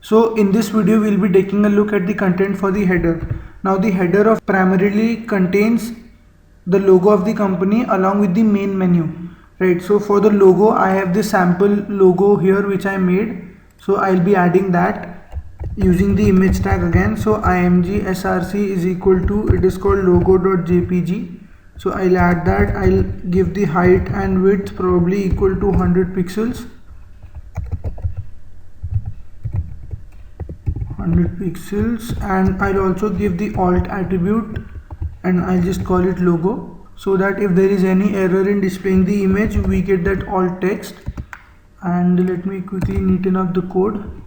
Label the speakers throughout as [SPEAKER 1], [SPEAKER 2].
[SPEAKER 1] So in this video we'll be taking a look at the content for the header. Now the header of primarily contains the logo of the company along with the main menu, right? So for the logo I have the sample logo here which I made, so I'll be adding that using the image tag again. So img src is equal to, it is called logo.jpg. so I'll add that. I'll give the height and width probably equal to 100 pixels, 100 pixels, and I'll also give the alt attribute and I'll just call it logo, so that if there is any error in displaying the image we get that alt text. And let me quickly neaten up the code.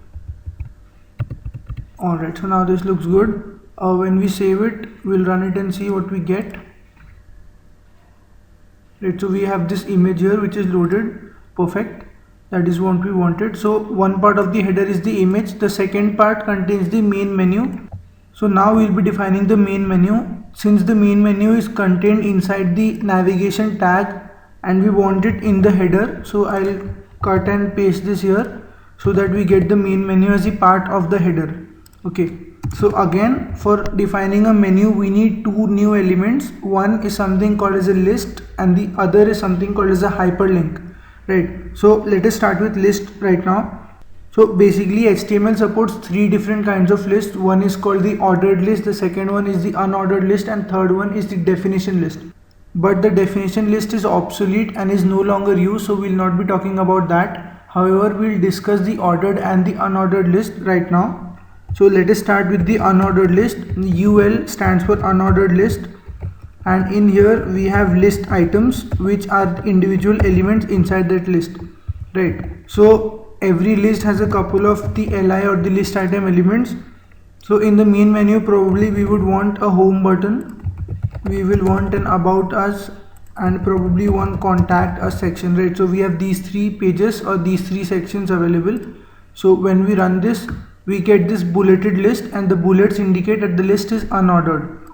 [SPEAKER 1] Alright, so now this looks good. When we save it, we'll run it and see what we get. Right, so we have this image here which is loaded. Perfect, that is what we wanted. So one part of the header is the image, the second part contains the main menu. So now we'll be defining the main menu. Since the main menu is contained inside the navigation tag and we want it in the header, so I'll cut and paste this here so that we get the main menu as a part of the header. Okay, so again for defining a menu we need two new elements. One is something called as a list and the other is something called as a hyperlink, right? So let us start with list right now. So basically HTML supports three different kinds of lists. One is called the ordered list, the second one is the unordered list, and third one is the definition list. But the definition list is obsolete and is no longer used, so we'll not be talking about that. However, we'll discuss the ordered and the unordered list right now. So let us start with the unordered list. UL stands for unordered list, and in here we have list items which are individual elements inside that list, right? So every list has a couple of the li or the list item elements. So in the main menu probably we would want a home button, we will want an about us, and probably one contact us section, right? So we have these three pages or these three sections available. So when we run this we get this bulleted list and the bullets indicate that the list is unordered,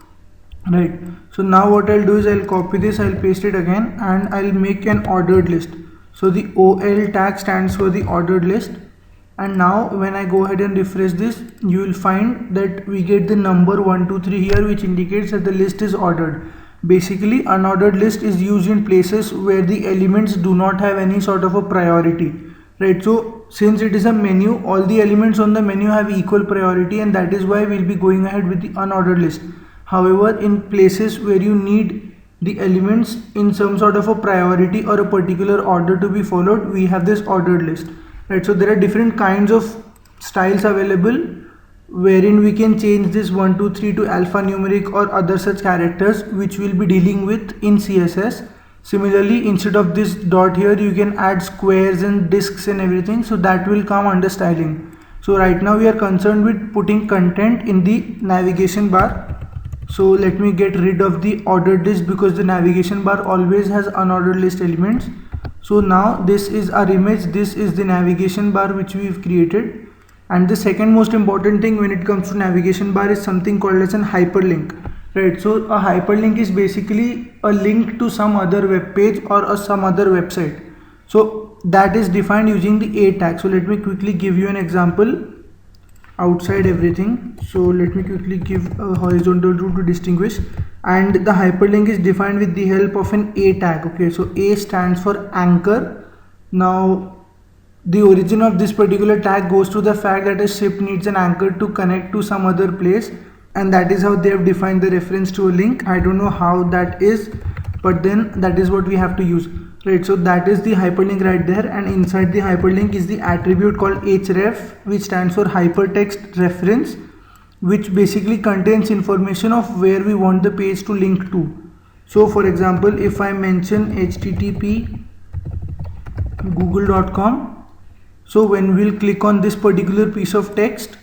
[SPEAKER 1] right? So now what I'll do is I'll copy this, I'll paste it again, and I'll make an ordered list. So the OL tag stands for the ordered list, and now when I go ahead and refresh this you will find that we get the number 1 2 3 here, which indicates that the list is ordered. Basically unordered list is used in places where the elements do not have any sort of a priority, right? So since it is a menu, all the elements on the menu have equal priority, and that is why we'll be going ahead with the unordered list. However, in places where you need the elements in some sort of a priority or a particular order to be followed, we have this ordered list, right? So there are different kinds of styles available wherein we can change this 1 2 3 to alphanumeric or other such characters, which we'll be dealing with in CSS. Similarly, instead of this dot here you can add squares and discs and everything, so that will come under styling. So right now we are concerned with putting content in the navigation bar. So let me get rid of the ordered list because the navigation bar always has unordered list elements. So now this is our image, this is the navigation bar which we've created. And the second most important thing when it comes to navigation bar is something called as an hyperlink, right? So a hyperlink is basically a link to some other web page or some other website. So that is defined using the A tag. So let me quickly give you an example outside everything. So let me quickly give a horizontal rule to distinguish, and the hyperlink is defined with the help of an A tag. Okay, so A stands for anchor. Now the origin of this particular tag goes to the fact that a ship needs an anchor to connect to some other place, and that is how they have defined the reference to a link. I don't know how that is, but then that is what we have to use, right? So that is the hyperlink right there, and inside the hyperlink is the attribute called href, which stands for hypertext reference, which basically contains information of where we want the page to link to. So for example, if I mention http google.com, so when we'll click on this particular piece of text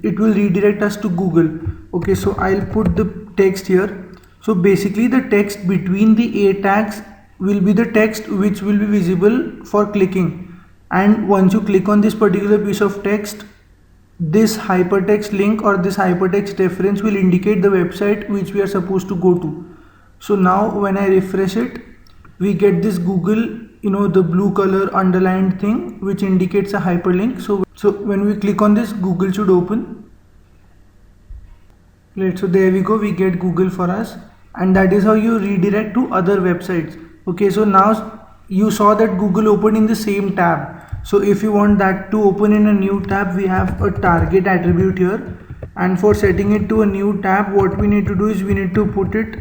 [SPEAKER 1] it will redirect us to Google. Okay, so I'll put the text here. So basically the text between the A tags will be the text which will be visible for clicking, and once you click on this particular piece of text, this hypertext link or this hypertext reference will indicate the website which we are supposed to go to. So now when I refresh it we get this Google, the blue color underlined thing which indicates a hyperlink. So So when we click on this, Google should open. Right, so there we go, we get Google for us, and that is how you redirect to other websites. Okay, so now you saw that Google opened in the same tab. So if you want that to open in a new tab, we have a target attribute here, and for setting it to a new tab, what we need to do is we need to put it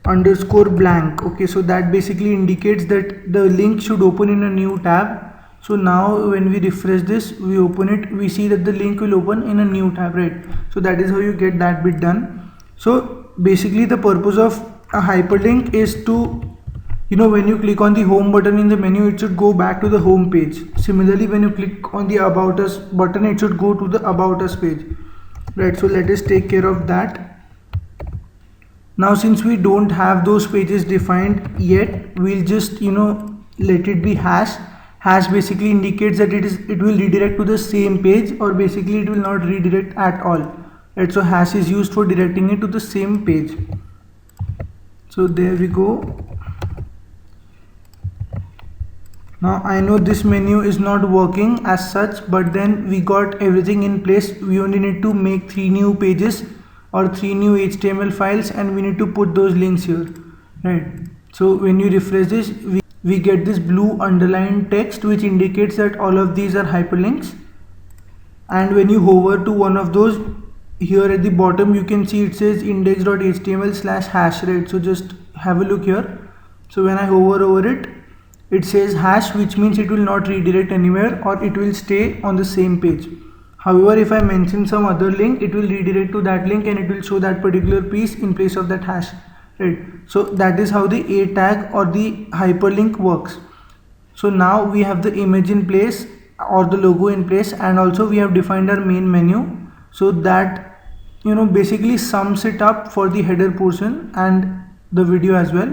[SPEAKER 1] underscore blank. Okay, so that basically indicates that the link should open in a new tab. So now when we refresh this, we open it, we see that the link will open in a new tab, right? So that is how you get that bit done. So basically the purpose of a hyperlink is to, when you click on the home button in the menu, it should go back to the home page. Similarly, when you click on the about us button, it should go to the about us page, right? So let us take care of that. Now since we don't have those pages defined yet, we'll just let it be hash. Hash basically indicates that it will redirect to the same page, or basically it will not redirect at all, right? So hash is used for directing it to the same page. So there we go. Now I know this menu is not working as such, but then we got everything in place. We only need to make 3 new pages or 3 new HTML files, and we need to put those links here, right? So when you refresh this, we get this blue underlined text which indicates that all of these are hyperlinks. And when you hover to one of those, here at the bottom you can see it says index.html/hash, right? So just have a look here. So when I hover over it, it says hash, which means it will not redirect anywhere, or it will stay on the same page. However, if I mention some other link, it will redirect to that link and it will show that particular piece in place of that hash, right? So that is how the A tag or the hyperlink works. So now we have the image in place or the logo in place, and also we have defined our main menu. So that basically sums it up for the header portion and the video as well.